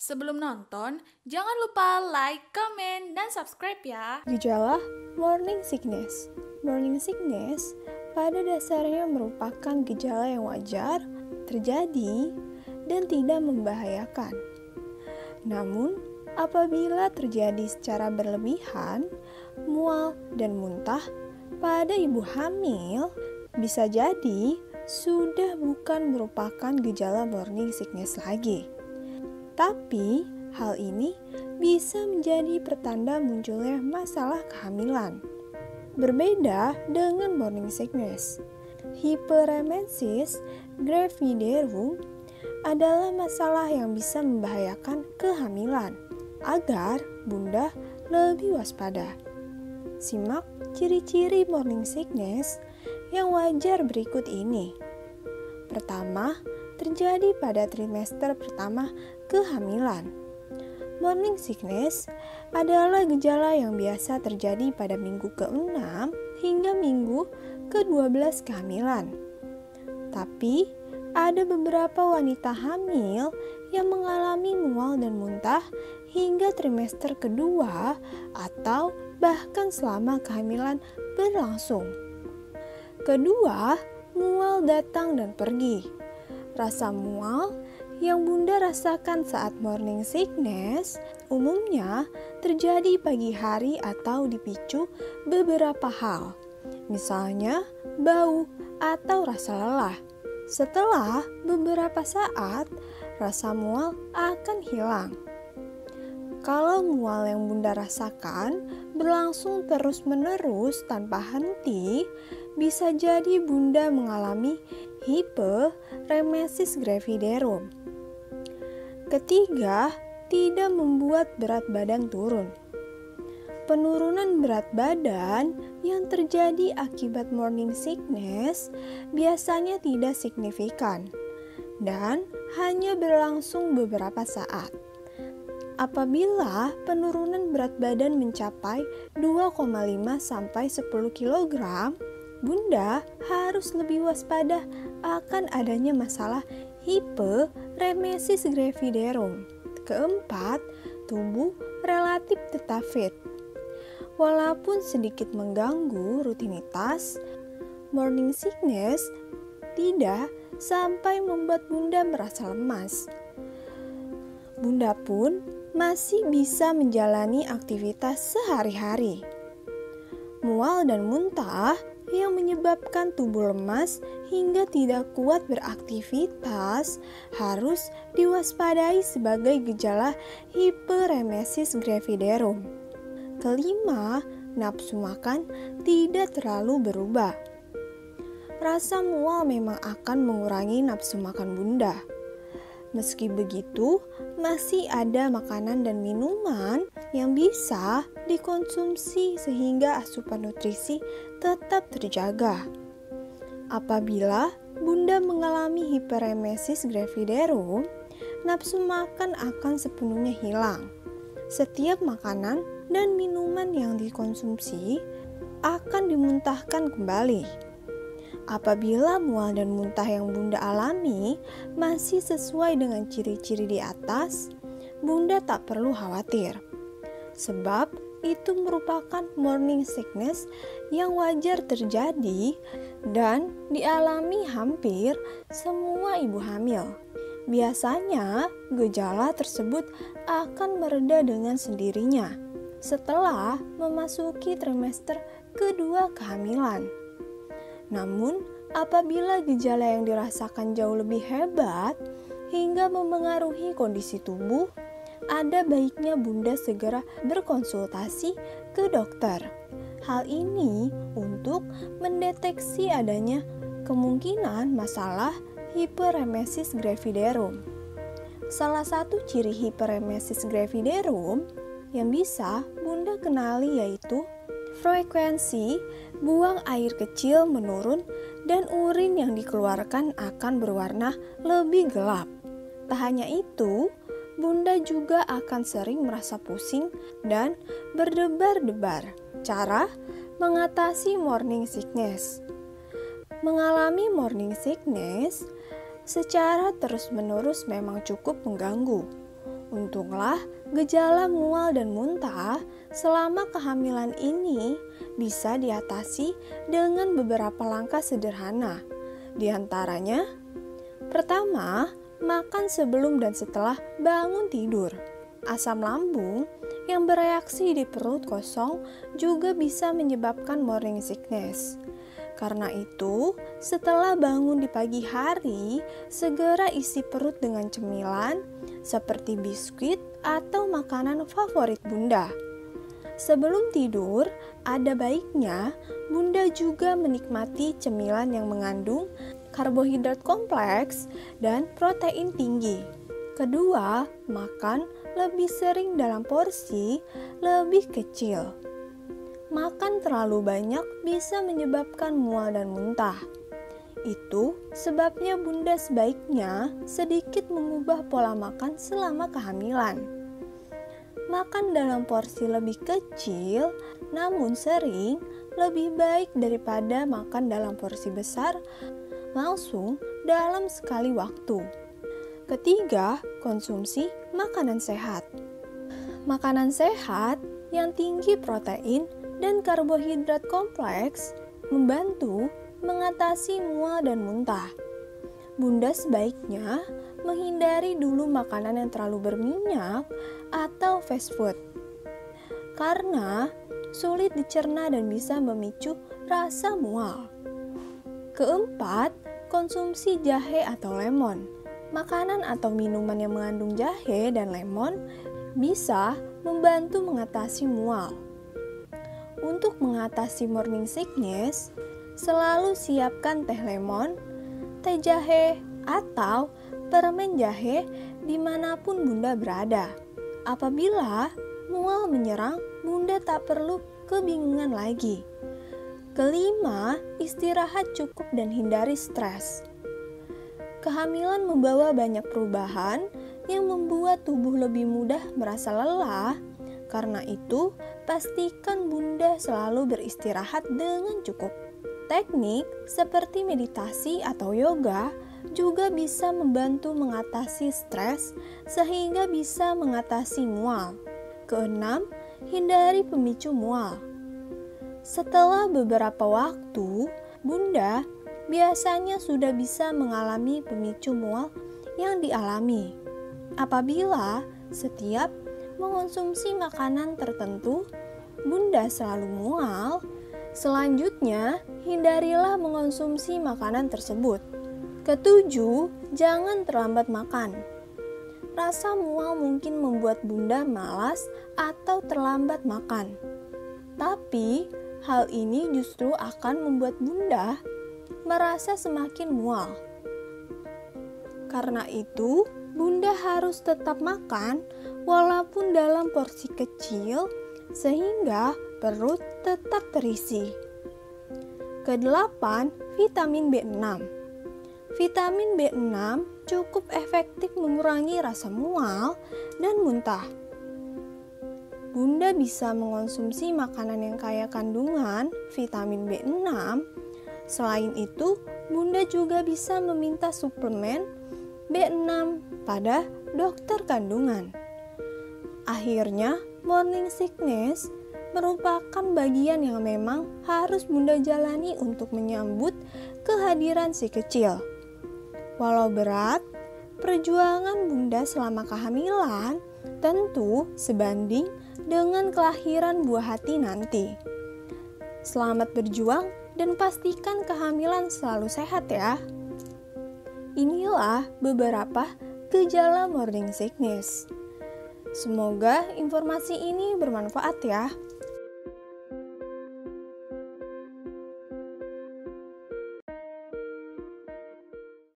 Sebelum nonton, jangan lupa like, comment, dan subscribe ya. Gejala morning sickness. Morning sickness pada dasarnya merupakan gejala yang wajar, terjadi, dan tidak membahayakan. Namun, apabila terjadi secara berlebihan, mual dan muntah pada ibu hamil, bisa jadi sudah bukan merupakan gejala morning sickness lagi. Tapi, hal ini bisa menjadi pertanda munculnya masalah kehamilan. Berbeda dengan morning sickness, hyperemesis gravidarum adalah masalah yang bisa membahayakan kehamilan, agar bunda lebih waspada. Simak ciri-ciri morning sickness yang wajar berikut ini. Pertama, terjadi pada trimester pertama kehamilan. Morning sickness adalah gejala yang biasa terjadi pada minggu ke-6 hingga minggu ke-12 kehamilan. Tapi, ada beberapa wanita hamil yang mengalami mual dan muntah hingga trimester kedua atau bahkan selama kehamilan berlangsung. Kedua, mual datang dan pergi. Rasa mual yang bunda rasakan saat morning sickness umumnya terjadi pagi hari atau dipicu beberapa hal, misalnya bau atau rasa lelah. Setelah beberapa saat, rasa mual akan hilang. Kalau mual yang bunda rasakan berlangsung terus-menerus tanpa henti, bisa jadi bunda mengalami hyperemesis gravidarum. Ketiga, tidak membuat berat badan turun. Penurunan berat badan yang terjadi akibat morning sickness biasanya tidak signifikan dan hanya berlangsung beberapa saat. Apabila penurunan berat badan mencapai 2,5 sampai 10 kg, bunda harus lebih waspada akan adanya masalah hyperemesis gravidarum. Keempat, tubuh relatif tetap fit. Walaupun sedikit mengganggu rutinitas, morning sickness tidak sampai membuat bunda merasa lemas. Bunda pun masih bisa menjalani aktivitas sehari-hari. Mual dan muntah yang menyebabkan tubuh lemas hingga tidak kuat beraktivitas harus diwaspadai sebagai gejala hyperemesis gravidarum. Kelima, nafsu makan tidak terlalu berubah. Rasa mual memang akan mengurangi nafsu makan bunda. Meski begitu, masih ada makanan dan minuman yang bisa dikonsumsi sehingga asupan nutrisi tetap terjaga. Apabila bunda mengalami hyperemesis gravidarum, nafsu makan akan sepenuhnya hilang. Setiap makanan dan minuman yang dikonsumsi akan dimuntahkan kembali. Apabila mual dan muntah yang bunda alami masih sesuai dengan ciri-ciri di atas, bunda tak perlu khawatir. Sebab itu merupakan morning sickness yang wajar terjadi dan dialami hampir semua ibu hamil. Biasanya gejala tersebut akan mereda dengan sendirinya setelah memasuki trimester kedua kehamilan. Namun, apabila gejala yang dirasakan jauh lebih hebat hingga memengaruhi kondisi tubuh, ada baiknya bunda segera berkonsultasi ke dokter. Hal ini untuk mendeteksi adanya kemungkinan masalah hyperemesis gravidarum. Salah satu ciri hyperemesis gravidarum yang bisa bunda kenali yaitu frekuensi buang air kecil menurun dan urin yang dikeluarkan akan berwarna lebih gelap. Tak hanya itu, bunda juga akan sering merasa pusing dan berdebar-debar. Cara mengatasi morning sickness. Mengalami morning sickness secara terus-menerus memang cukup mengganggu. Untunglah gejala mual dan muntah selama kehamilan ini bisa diatasi dengan beberapa langkah sederhana. Di antaranya, pertama, makan sebelum dan setelah bangun tidur. Asam lambung yang bereaksi di perut kosong juga bisa menyebabkan morning sickness. Karena itu, setelah bangun di pagi hari, segera isi perut dengan cemilan seperti biskuit atau makanan favorit Bunda. Sebelum tidur, ada baiknya Bunda juga menikmati cemilan yang mengandung karbohidrat kompleks dan protein tinggi. Kedua, makan lebih sering dalam porsi lebih kecil. Makan terlalu banyak bisa menyebabkan mual dan muntah. Itu sebabnya Bunda sebaiknya sedikit mengubah pola makan selama kehamilan. Makan dalam porsi lebih kecil, namun sering, lebih baik daripada makan dalam porsi besar langsung dalam sekali waktu. Ketiga, konsumsi makanan sehat. Makanan sehat yang tinggi protein dan karbohidrat kompleks membantu mengatasi mual dan muntah. Bunda sebaiknya menghindari dulu makanan yang terlalu berminyak atau fast food, karena sulit dicerna dan bisa memicu rasa mual. Keempat, konsumsi jahe atau lemon. Makanan atau minuman yang mengandung jahe dan lemon bisa membantu mengatasi mual. Untuk mengatasi morning sickness, selalu siapkan teh lemon, teh jahe, atau permen jahe dimanapun Bunda berada. Apabila mual menyerang, Bunda tak perlu kebingungan lagi. Kelima, istirahat cukup dan hindari stres. Kehamilan membawa banyak perubahan yang membuat tubuh lebih mudah merasa lelah. Karena itu, pastikan Bunda selalu beristirahat dengan cukup. Teknik seperti meditasi atau yoga juga bisa membantu mengatasi stres sehingga bisa mengatasi mual. Keenam, hindari pemicu mual. Setelah beberapa waktu, Bunda biasanya sudah bisa mengalami pemicu mual yang dialami. Apabila setiap mengonsumsi makanan tertentu, Bunda selalu mual, selanjutnya hindarilah mengonsumsi makanan tersebut. Ketujuh, jangan terlambat makan. Rasa mual mungkin membuat Bunda malas atau terlambat makan. Tapi, hal ini justru akan membuat Bunda merasa semakin mual. Karena itu, Bunda harus tetap makan walaupun dalam porsi kecil sehingga perut tetap terisi. Kedelapan, vitamin B6. Vitamin B6 cukup efektif mengurangi rasa mual dan muntah. Bunda bisa mengonsumsi makanan yang kaya kandungan vitamin B6. Selain itu, Bunda juga bisa meminta suplemen B6 pada dokter kandungan. Akhirnya, morning sickness merupakan bagian yang memang harus Bunda jalani untuk menyambut kehadiran si kecil. Walau berat, perjuangan Bunda selama kehamilan tentu sebanding dengan kelahiran buah hati nanti. Selamat berjuang dan pastikan kehamilan selalu sehat ya. Inilah beberapa gejala morning sickness. Semoga informasi ini bermanfaat ya.